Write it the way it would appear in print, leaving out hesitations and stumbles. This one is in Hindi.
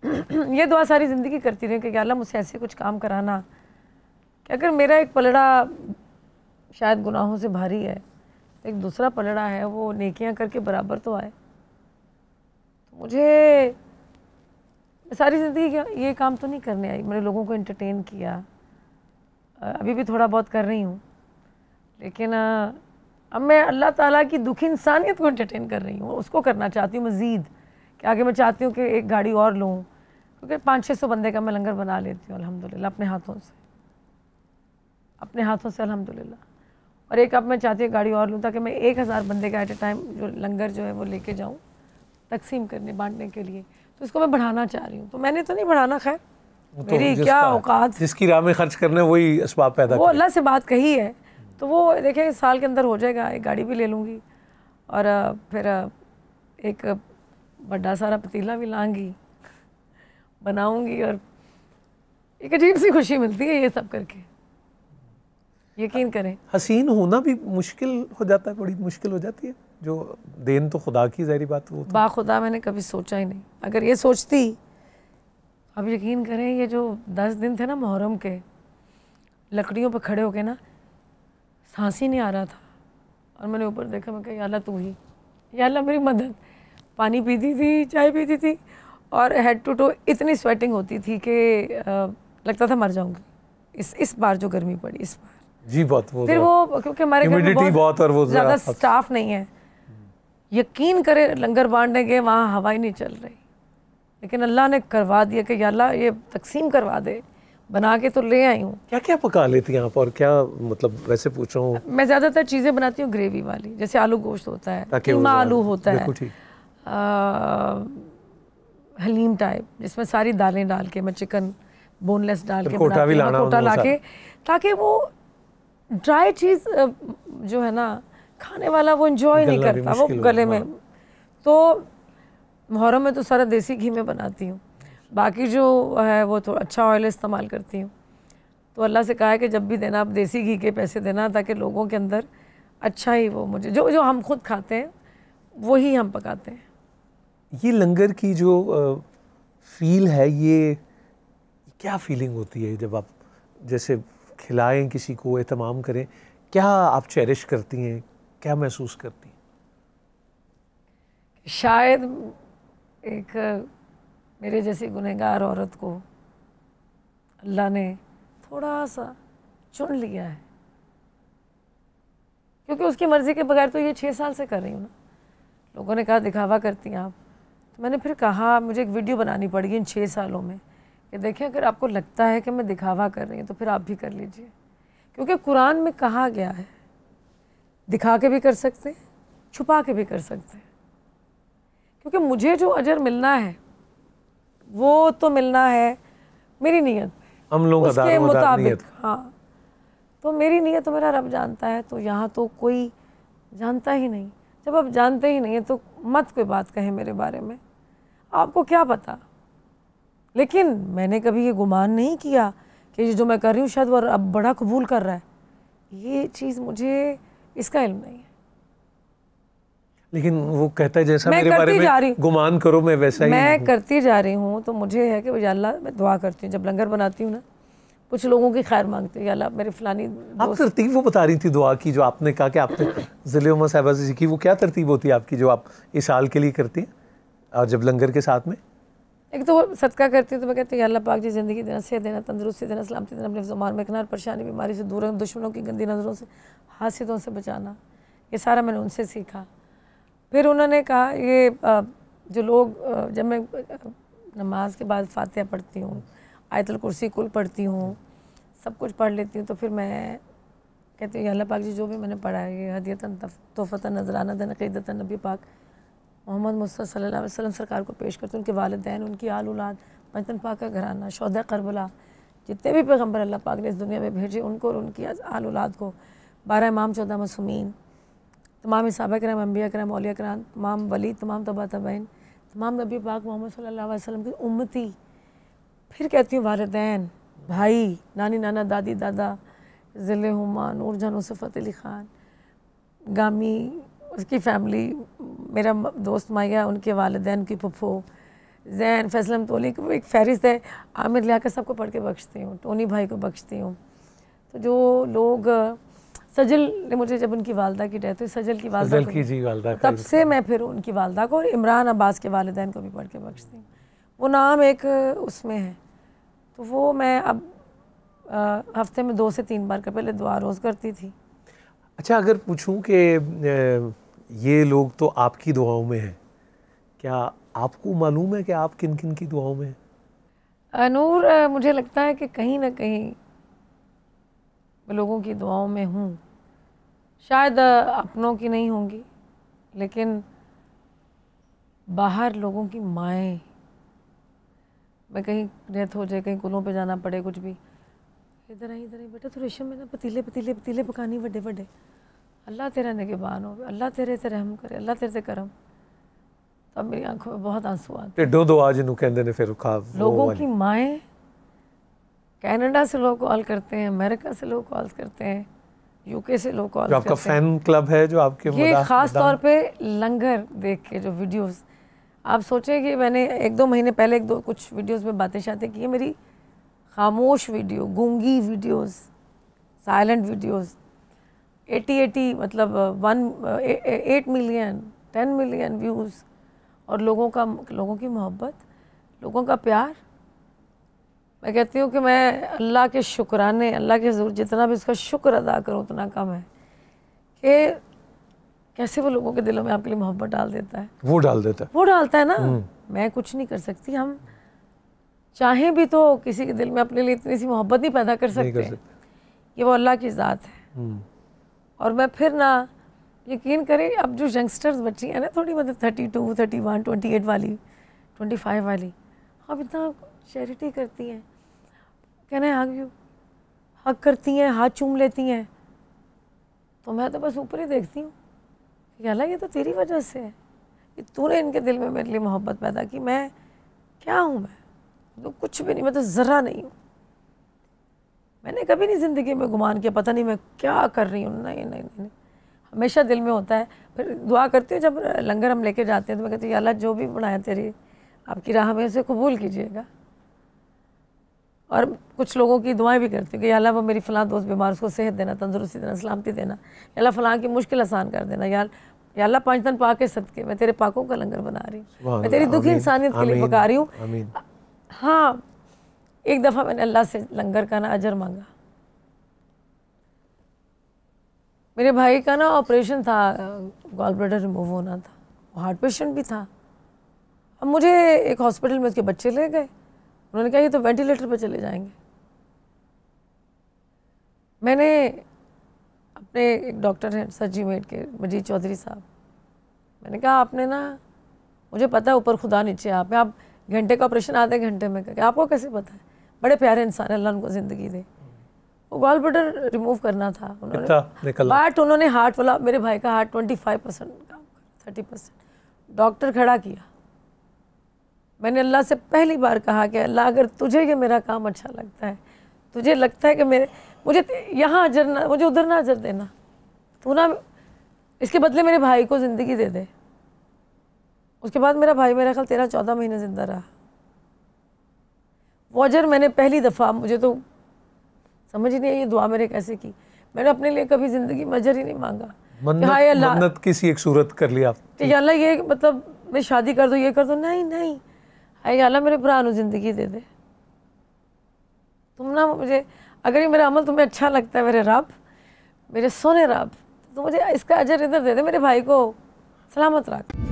ये दुआ सारी ज़िंदगी करती रही कि या अल्लाह मुझसे ऐसे कुछ काम कराना कि अगर मेरा एक पलड़ा शायद गुनाहों से भारी है, एक दूसरा पलड़ा है वो नेकियां करके बराबर तो आए। तो मुझे सारी ज़िंदगी ये काम तो नहीं करने आई। मैंने लोगों को एंटरटेन किया, अभी भी थोड़ा बहुत कर रही हूँ, लेकिन अब मैं अल्लाह ताला की दुखी इंसानियत को एंटरटेन कर रही हूँ, उसको करना चाहती हूँ मज़ीद। कि आगे मैं चाहती हूँ कि एक गाड़ी और लूँ, क्योंकि 500-600 बंदे का मैं लंगर बना लेती हूँ अल्हम्दुलिल्लाह अपने हाथों से अल्हम्दुलिल्लाह। और एक अब मैं चाहती हूँ गाड़ी और लूँ ताकि मैं 1000 बंदे का एट ए टाइम जो लंगर जो है वो लेके जाऊँ तकसीम करने बांटने के लिए। तो इसको मैं बढ़ाना चाह रही हूँ। तो मैंने तो नहीं बढ़ाना, खैर मेरी क्या औकात, जिसकी राह में खर्च करने वही असबाब पैदा, वो अल्लाह से बात कही है तो वो देखिए साल के अंदर हो जाएगा। एक गाड़ी भी ले लूँगी और फिर एक बड़ा सारा पतीला भी लाऊंगी, बनाऊंगी, और एक अजीब सी खुशी मिलती है ये सब करके, यकीन करें। हसीन होना भी मुश्किल हो जाता है, बड़ी मुश्किल हो जाती है, जो देन तो खुदा की ज़ाहिर बात वो बाखुदा मैंने कभी सोचा ही नहीं। अगर ये सोचती, अब यकीन करें ये जो 10 दिन थे ना मुहर्रम के, लकड़ियों पर खड़े होके ना सांस ही नहीं आ रहा था, और मैंने ऊपर देखा, मैं कहा या अल्लाह तू ही, या अल्लाह मेरी मदद। पानी पीती थी, चाय पीती थी, और हेड टू टो इतनी स्वेटिंग होती थी कि लगता था मर जाऊंगी। इस बार जो गर्मी पड़ी इस बार जी बहुत, वो फिर वो क्योंकि हमारे घर में बहुत और वो ज़्यादा स्टाफ नहीं है, यकीन करे लंगर बांटने के वहाँ हवा ही नहीं चल रही, लेकिन अल्लाह ने करवा दिया कि या अल्लाह ये तकसीम करवा दे, बना के तो ले आई हूँ। क्या क्या पका लेती हैं आप, और क्या मतलब वैसे पूछ रहा हूँ? मैं ज़्यादातर चीज़ें बनाती हूँ ग्रेवी वाली, जैसे आलू गोश्त होता है, कीमा आलू होता है, हलीम टाइप जिसमें सारी दालें डाल के मैं चिकन बोनलेस डाल के बनाती हूँ, कोटा ला के, ताकि वो ड्राई चीज़ जो है ना खाने वाला वो एंजॉय नहीं करता वो गले में। तो मुहर्रम में तो सारा देसी घी में बनाती हूँ, बाकी जो है वो तो अच्छा ऑयल इस्तेमाल करती हूँ। तो अल्लाह से कहा है कि जब भी देना आप देसी घी के पैसे देना, ताकि लोगों के अंदर अच्छा ही वो मुझे जो हम खुद खाते हैं वही हम पकाते हैं। ये लंगर की जो फील है, ये क्या फीलिंग होती है जब आप जैसे खिलाएं किसी को, एहतमाम करें, क्या आप चेरिश करती हैं, क्या महसूस करती हैं? शायद एक मेरे जैसी गुनहगार औरत को अल्लाह ने थोड़ा सा चुन लिया है, क्योंकि उसकी मर्ज़ी के बगैर तो ये 6 साल से कर रही हूँ ना। लोगों ने कहा दिखावा करती हैं आप, तो मैंने फिर कहा मुझे एक वीडियो बनानी पड़ेगी इन 6 सालों में कि देखें अगर आपको लगता है कि मैं दिखावा कर रही हूँ तो फिर आप भी कर लीजिए, क्योंकि कुरान में कहा गया है दिखा के भी कर सकते हैं, छुपा के भी कर सकते हैं, क्योंकि मुझे जो अजर मिलना है वो तो मिलना है मेरी नीयत पे, हम लोग उसके मुताबिक। हाँ, तो मेरी नीयत तो मेरा रब जानता है, तो यहाँ तो कोई जानता ही नहीं। जब आप जानते ही नहीं है तो मत कोई बात कहें मेरे बारे में, आपको क्या पता। लेकिन मैंने कभी ये गुमान नहीं किया कि जो मैं कर रही हूँ शायद वो अब बड़ा कबूल कर रहा है, ये चीज़ मुझे इसका इल्म नहीं है। लेकिन वो कहता है जैसा मेरे बारे में गुमान करो मैं वैसा ही मैं करती जा रही हूँ। तो मुझे है कि या अल्लाह मैं दुआ करती हूँ, जब लंगर बनाती हूँ ना कुछ लोगों की खैर मांगती हूँ, या अल्लाह मेरे फलानी आप तरतीब वो बता रही थी दुआ की, जो आपने कहा कि आपने ज़िले उम्मा साहिबा से सीखी, वो क्या तरतीब होती है आपकी जो आप इस साल के लिए करती हैं और जब लंगर के साथ में? एक तो सदका करती हूँ तो मैं कहती हूँ अल्लाह पाक जी ज़िंदगी देना, सेहत देना, तंदुरुस्ती देना, सलामती देना, अपने ज़ुबान में किनार, परेशानी बीमारी से दूर रखना, दुश्मनों की गंदी नज़रों से, हासिदों से बचाना, ये सारा मैंने उनसे सीखा। फिर उन्होंने कहा ये जो लोग जब मैं नमाज के बाद फातिहा पढ़ती हूँ, आयतुल कुर्सी कुल पढ़ती हूँ, सब कुछ पढ़ लेती हूँ, तो फिर मैं कहती हूँ अल्लाह पाक जी जो भी मैंने पढ़ा है ये हदियतन तोहफ़तन नजराना दन अक़ीदतन नबी पाक मोहम्मद मुस्तफ़ा सल्लल्लाहु अलैहि वसल्लम सरकार को पेश करती हूँ। उनके वालिदैन, उनकी आल औलाद, मदीना पाक का घराना, शोहदा करबला, जितने भी पैगम्बर अल्लाह पाक ने इस दुनिया में भेजे उनको और उनकी आल औलाद को, 12 इमाम 14 मासूमीन, तमाम सहाबा किराम, अंबिया किराम, औलिया किराम, तमाम वली, तमाम तबा तबईन, तमाम नबी पाक मोहम्मद सल्लल्लाहु अलैहि वसल्लम की उम्मती। फिर कहती हूँ वालिदैन, भाई, नानी नाना, दादी दादा, ज़िले हुमा, नूरजहान, उसफ़त अली ख़ान, गामी, उसकी फैमिली, मेरा दोस्त माया, उनके वालिदैन, उनकी फुफ्फो, जैन, फैसल तोली, एक फहरिस्त है, आमिर लियाकत, सबको पढ़ के बख्शती हूँ, टोनी भाई को बख्शती हूँ। तो जो लोग, सजल ने मुझे जब उनकी वालदा की डेथ हुई, सजल की वालदा को, तब से मैं फिर उनकी वालदा को और इमरान अब्बास के वालिदैन को भी पढ़ के बख्शती हूँ। वो नाम एक उसमें है, तो वो मैं अब हफ्ते में 2 से 3 बार का पहले दुआ रोज़ करती थी। अच्छा, अगर पूछूं कि ये लोग तो आपकी दुआओं में हैं, क्या आपको मालूम है कि आप किन किन की दुआओं में हैं? नूर, मुझे लगता है कि कहीं ना कहीं मैं लोगों की दुआओं में हूँ, शायद अपनों की नहीं होंगी, लेकिन बाहर लोगों की माएँ, मैं कहीं डेथ हो जाए, कहीं कुलों पे जाना पड़े, कुछ भी, इधर आई बेटा, तो रेशम में ना पतीले पतीले पतीले पकानी बड़े बड़े, अल्लाह तेरा निगहबान हो, अल्लाह तेरे से रहम करे, अल्लाह तेरे से करम। तो अब मेरी आंखों में बहुत आंसू आते हैं। दो दुआ जिन्हों कहते हैं फिर लोगों की माएँ, कनाडा से लोग कॉल करते हैं, अमेरिका से लोग कॉल करते हैं, यूके से लोग कॉल करते हैं। आपका फैन क्लब है जो आपके, ये ख़ास तौर पे लंगर देख के जो वीडियोस, आप सोचें कि मैंने 1-2 महीने पहले कुछ वीडियोस में बातें शातें की है, मेरी खामोश वीडियो, गूंगी वीडियोस, साइलेंट वीडियोस, 80 मतलब 8 मिलियन 10 मिलियन व्यूज़, और लोगों की मोहब्बत, लोगों का प्यार। मैं कहती हूँ कि मैं अल्लाह के शुक्राने, अल्लाह के ज़रूर जितना भी उसका शुक्र अदा करूँ उतना कम है कि कैसे वो लोगों के दिलों में आपके लिए मोहब्बत डाल देता है। वो डाल देता है, वो डालता है ना। मैं कुछ नहीं कर सकती, हम चाहें भी तो किसी के दिल में अपने लिए इतनी सी मोहब्बत नहीं पैदा कर सकते। ये वो अल्लाह की ज़ात है। और मैं फिर ना, यकीन करें, अब जो यंगस्टर्स बच्ची हैं ना, थोड़ी मतलब 32, 31, 28 वाली, 25 वाली, अब इतना चैरिटी करती हैं, कहना है हक करती हैं, हाथ चूम लेती हैं, तो मैं तो बस ऊपर ही देखती हूँ कि अल्लाह ये तो तेरी वजह से है, कि तूने इनके दिल में मेरे लिए मोहब्बत पैदा की। मैं क्या हूँ? मैं तो कुछ भी नहीं, मैं तो ज़रा नहीं हूँ। मैंने कभी नहीं ज़िंदगी में गुमान किया पता नहीं मैं क्या कर रही हूँ। नहीं नहीं नहीं, हमेशा दिल में होता है। फिर दुआ करती हूँ, जब लंगर हम लेके जाते हैं तो मैं कहती हूँ अल्लाह जो भी बनाया तेरी आपकी राह में उसे कबूल कीजिएगा। और कुछ लोगों की दुआएं भी करती हूँ कि अल्लाह वो मेरी फ़लाँ दोस्त बीमार, उसको सेहत देना, तंदुरुस्ती देना, सलामती देना, अल्लाह फ़लाँ की मुश्किल आसान कर देना। या अल्लाह 5 दिन पाक के सदके मैं तेरे पाकों का लंगर बना रही हूँ, मैं तेरी दुखी इंसानियत के लिए पका रही हूँ। हाँ, एक दफ़ा मैंने अल्लाह से लंगर का ना अजर मांगा। मेरे भाई का ना ऑपरेशन था, गॉल ब्लैडर रिमूव होना था, वो हार्ट पेशेंट भी था। अब मुझे एक हॉस्पिटल में उसके बच्चे ले गए, उन्होंने कहा ये तो वेंटिलेटर पर चले जाएंगे। मैंने अपने एक डॉक्टर हैं सर्जी मेड के, मजीद चौधरी साहब, मैंने कहा आपने ना, मुझे पता है ऊपर खुदा नीचे आप में, आप घंटे का ऑपरेशन आधे घंटे में करके, आपको कैसे पता है? बड़े प्यारे इंसान है, अल्लाह उनको ज़िंदगी दे। वो गॉल ब्लैडर रिमूव करना था उन्होंने, बट उन्होंने हार्ट वाला, मेरे भाई का हार्ट 25% काम कर, 30%। डॉक्टर खड़ा किया। मैंने अल्लाह से पहली बार कहा कि अल्लाह अगर तुझे ये मेरा काम अच्छा लगता है, तुझे लगता है कि मुझे यहाँ अजर ना, मुझे उधर ना अजर देना, तू ना इसके बदले मेरे भाई को ज़िंदगी दे दे। उसके बाद मेरा भाई मेरा ख्याल 13-14 महीने ज़िंदा रहा। वो अजर मैंने पहली दफ़ा, मुझे तो समझ ही नहीं आई ये दुआ मेरे कैसे की। मैंने अपने लिए कभी ज़िंदगी में अजर ही नहीं मांगा। मन्नत किसी एक सूरत कर लिया कि अल्लाह ये मतलब मैं शादी कर दो, ये कर दो, नहीं नहीं, हाय अल्लाह मेरे भरा नू ज़िंदगी दे दे। तुम ना मुझे, अगर ये मेरा अमल तुम्हें अच्छा लगता है मेरे रब, मेरे सोने रब, तो मुझे इसका अजर इधर दे दे, मेरे भाई को सलामत रख।